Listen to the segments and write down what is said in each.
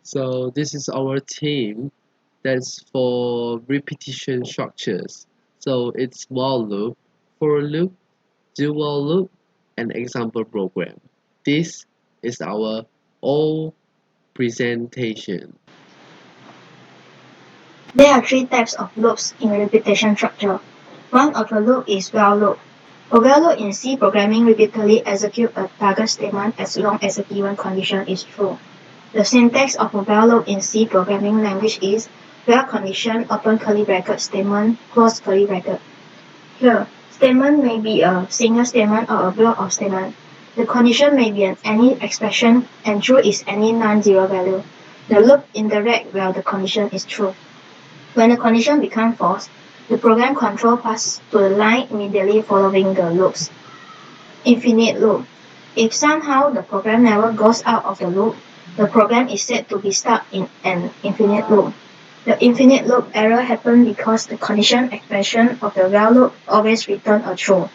So this is our theme that's for repetition structures. So it's while loop, for loop, do while loop, and example program. This is our all presentation. There are three types of loops in a repetition structure. One of the loop is while loop. A while loop in C programming repeatedly executes a target statement as long as a given condition is true. The syntax of a while loop in C programming language is while condition open curly bracket statement close curly bracket. Here, statement may be a single statement or a block of statement. The condition may be any expression and true is any non-zero value. The loop interacts while the condition is true. When the condition becomes false, the program control passes to the line immediately following the loops. Infinite loop. If somehow the program never goes out of the loop, the program is said to be stuck in an infinite loop. The infinite loop error happens because the condition expression of the while loop always returns a true.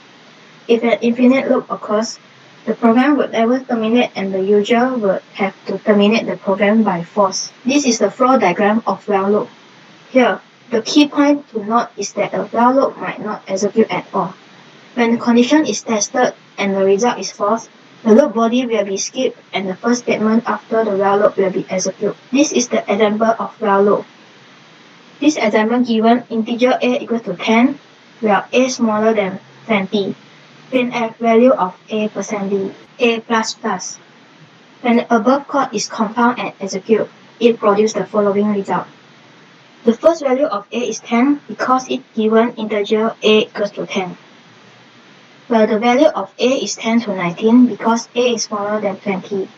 If an infinite loop occurs, the program would never terminate and the user would have to terminate the program by force. This is the flow diagram of while loop. Here, the key point to note is that a while loop might not execute at all. When the condition is tested and the result is false, the loop body will be skipped and the first statement after the while loop will be executed. This is the example of while loop. This example given integer a equals to 10, where a smaller than 20. Printf value of a%d, a++. When the above code is compiled and executed, it produces the following result. The first value of a is 10 because it given integer a equals to 10. Well, the value of a is 10 to 19 because a is smaller than 20.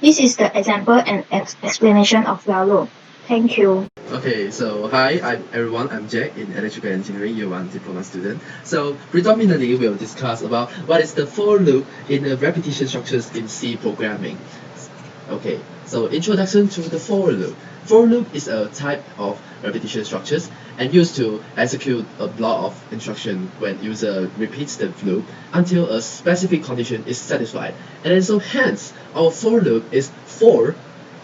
This is the example and explanation of while loop. Thank you. Okay, so hi, I'm Jack in Electrical Engineering Year 1 Diploma student. So predominantly we'll discuss about what is the for loop in the repetition structures in C programming. Okay, so introduction to the for loop. For loop is a type of repetition structures and used to execute a block of instruction when user repeats the loop until a specific condition is satisfied. And then so hence our for loop is for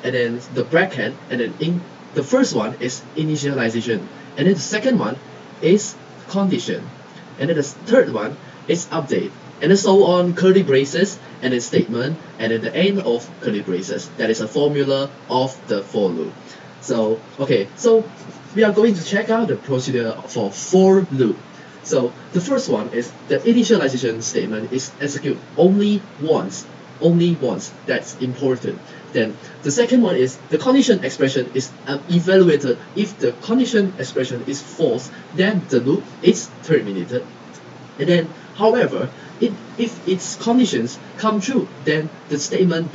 and then the bracket and then in the first one is initialization and then the second one is condition and then the third one is update and then so on curly braces and then statement and then the end of curly braces. That is a formula of the for loop. So okay, so we are going to check out the procedure for loop. So the first one is the initialization statement is executed only once. That's important. Then the second one is the condition expression is evaluated. If the condition expression is false, then the loop is terminated. And then, however, if its conditions come true, then the statement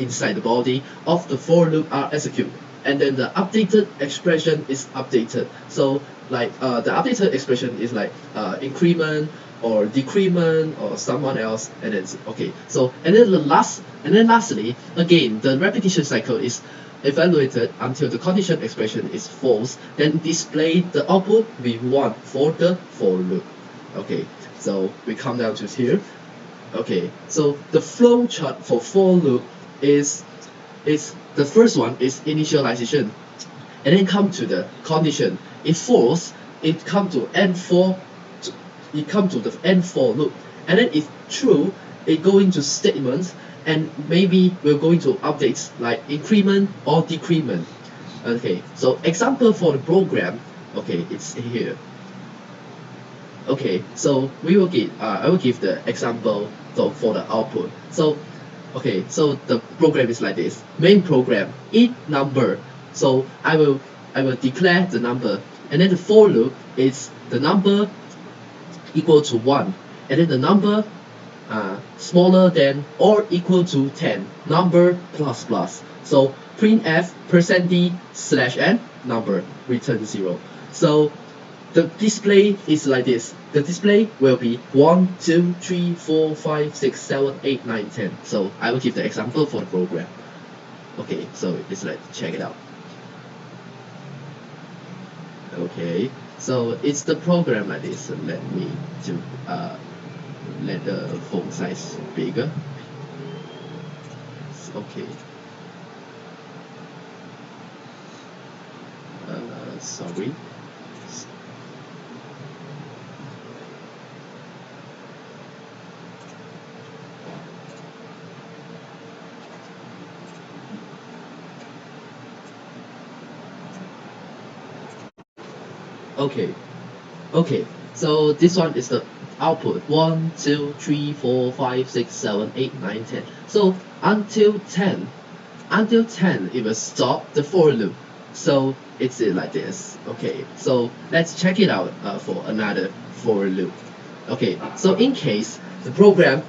inside the body of the for loop are executed, and then the updated expression is updated. So like the updated expression is like increment or decrement or someone else, and then okay. So and then lastly, again the repetition cycle is evaluated until the condition expression is false, then display the output we want for the for loop. Okay, so we come down to here. Okay, so the flow chart for loop is the first one is initialization, and then come to the condition. If false, it come to n4, it come to the n4 loop, and then if true, it go into statements, and maybe we're going to updates like increment or decrement. Okay, so example for the program. Okay, it's here. Okay, so I will give the example for the output. So okay, so the program is like this. Main program, int number. So I will declare the number, and then the for loop is the number equal to 1, and then the number smaller than or equal to 10, number plus plus. So printf %d/n number return 0. So the display is like this. The display will be 1, 2, 3, 4, 5, 6, 7, 8, 9, 10. So I will give the example for the program. Okay, so it's like check it out. Okay, so it's the program like this. So let me to let the font size bigger. Okay. sorry. Okay, okay. So this one is the output. 1, 2, 3, 4, 5, 6, 7, 8, 9, 10. So until 10 it will stop the for loop. So it's like this. Okay, so let's check it out for another for loop. Okay, so in case the program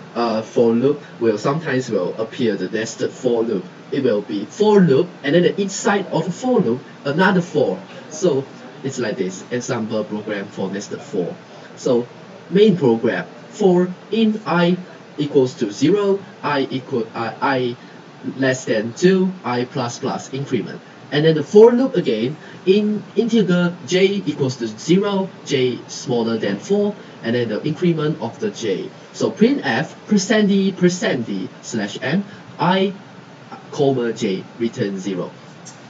for loop will sometimes will appear the nested for loop. It will be for loop and then the inside of the for loop another for. So it's like this example program for nested for. So main program for in I equals to 0, I less than 2, I plus plus increment. And then the for loop again in integer j equals to 0, j smaller than 4, and then the increment of the j. So printf %d slash n I comma j return 0.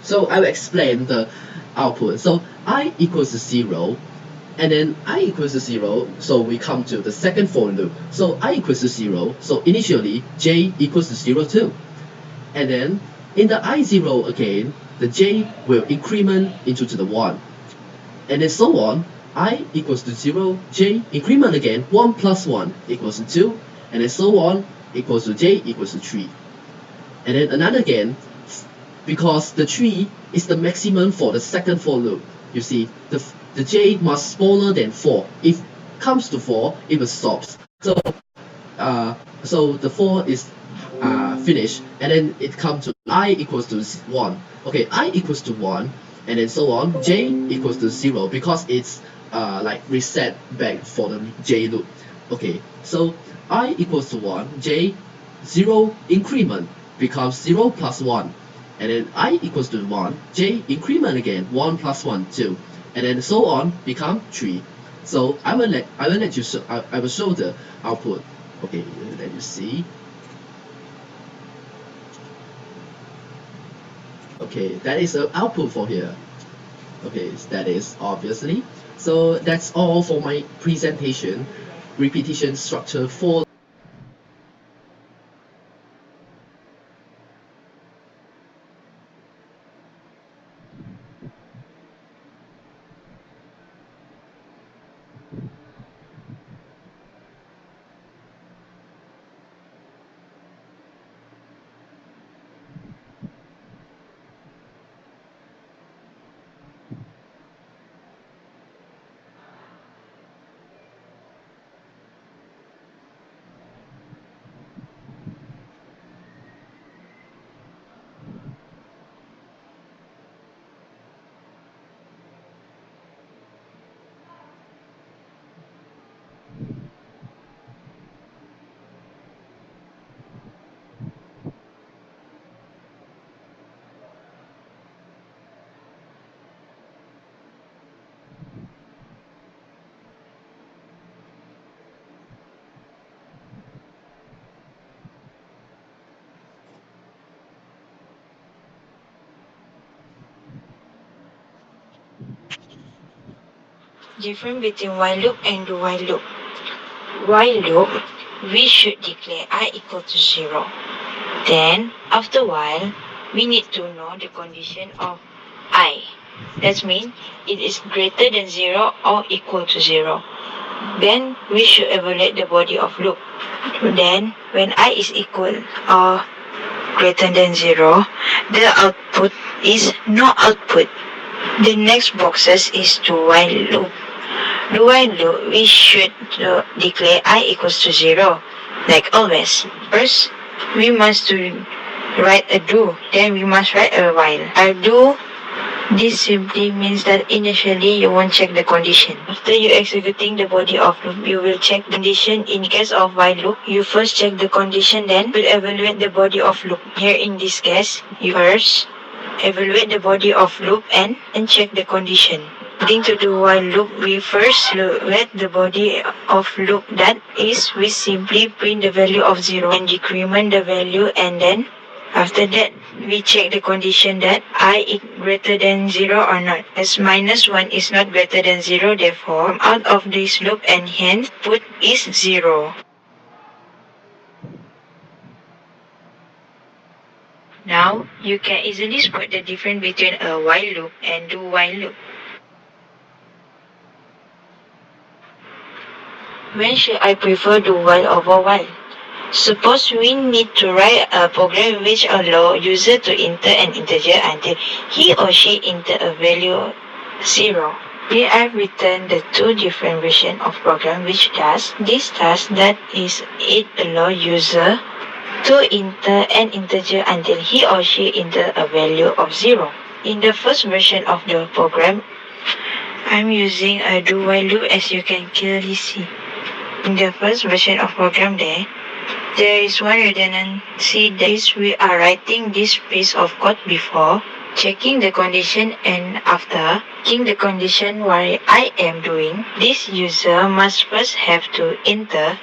So I will explain the output. So I equals to 0, and then I equals to 0, so we come to the second for loop. So I equals to 0, so initially j equals to 0 too. And then in the I0 again, the j will increment into the 1. And then so on, I equals to 0, j increment again, 1 plus 1 equals to 2, and then so on, equals to j equals to 3. And then another again, because the 3 is the maximum for the second for loop. You see, the j must smaller than 4. If comes to 4, it will stop. So the 4 is finished, and then it comes to I equals to 1. Okay, I equals to 1, and then so on. J equals to 0 because it's like reset back for the j loop. Okay, so I equals to 1, j 0 increment becomes 0 plus 1, and then I equals to 1, j increment again 1 plus 1 2, and then so on become 3. So I will let you show, I will show the output. Okay, let you see. Okay, that is the output for here. Okay, that is obviously. So that's all for my presentation. Repetition structure for Difference between while loop and do while loop. While loop, we should declare I equal to 0. Then, after a while, we need to know the condition of I. That means it is greater than 0 or equal to 0. Then we should evaluate the body of loop. Then, when I is equal or greater than 0, the output is no output. The next boxes is to while loop. Do while loop, we should declare I equals to 0, like always. First, we must write a do, then we must write a while. A do, this simply means that initially you won't check the condition. After you executing the body of loop, you will check the condition. In case of while loop, you first check the condition, then will evaluate the body of loop. Here in this case, you first evaluate the body of loop and check the condition. According to the while loop, we first evaluate the body of loop. That is, we simply print the value of 0 and decrement the value and then After that, we check the condition that I is greater than 0 or not. As minus 1 is not greater than 0, therefore, out of this loop and hence put is 0. Now, you can easily spot the difference between a while loop and do while loop. When should I prefer do while over while? Suppose we need to write a program which allows user to enter an integer until he or she enter a value 0. Here I've written the two different versions of program which does this task, that is, it allows user to enter an integer until he or she enter a value of 0. In the first version of the program, I'm using a do while loop, as you can clearly see. In the first version of program there is one redundancy, that is, we are writing this piece of code before checking the condition and after checking the condition while I am doing. This user must first have to enter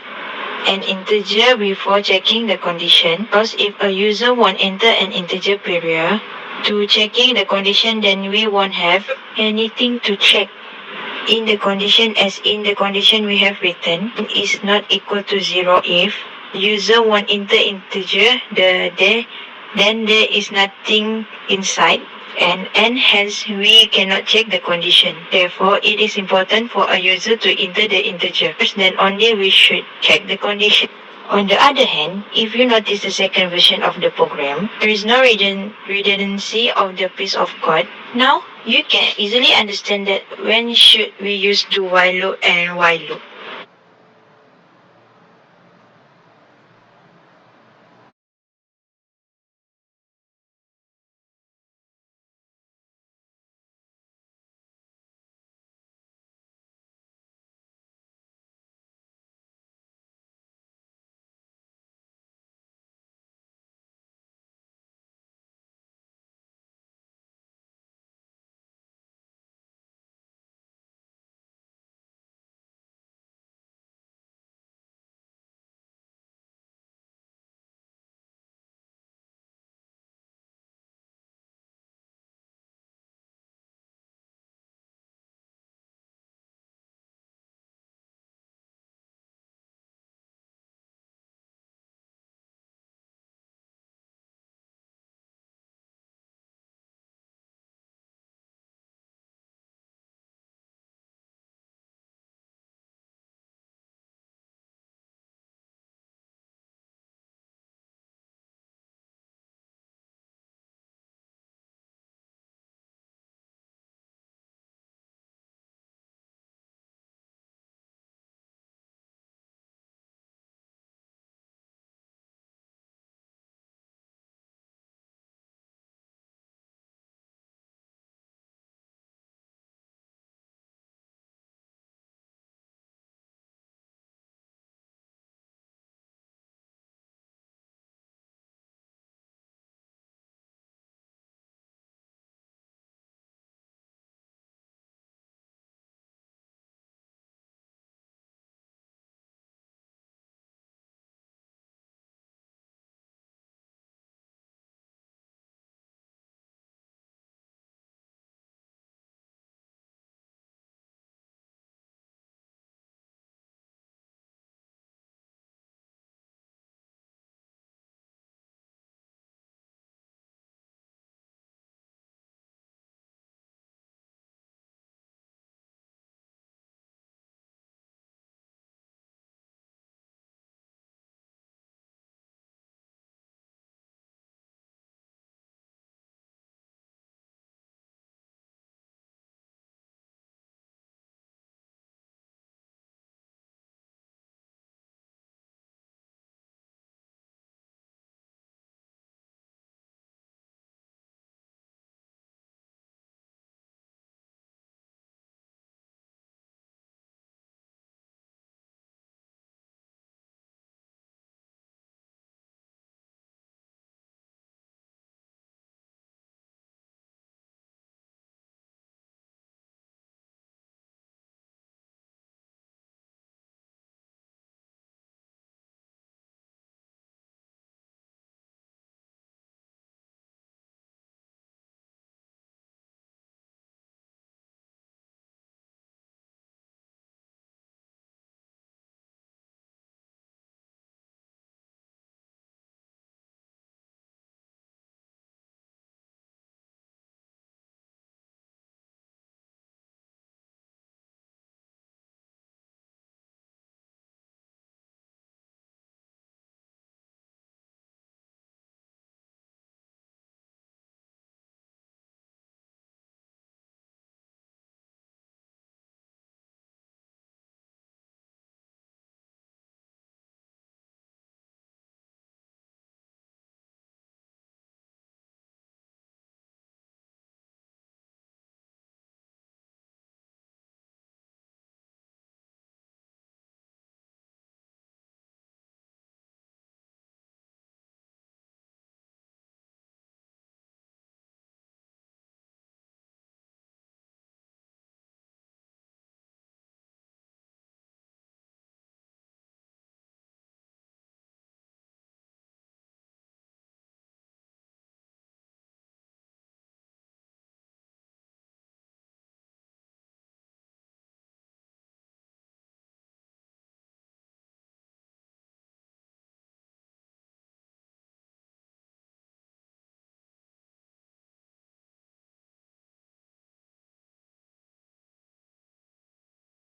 an integer before checking the condition, because if a user won't enter an integer prior to checking the condition, then we won't have anything to check in the condition, as in the condition we have written is not equal to 0 if user won't enter integer, then there is nothing inside, and hence we cannot check the condition. Therefore, it is important for a user to enter the integer. Then only we should check the condition. On the other hand, if you notice the second version of the program, there is no redundancy of the piece of code. Now, you can easily understand that when should we use do while loop and while loop.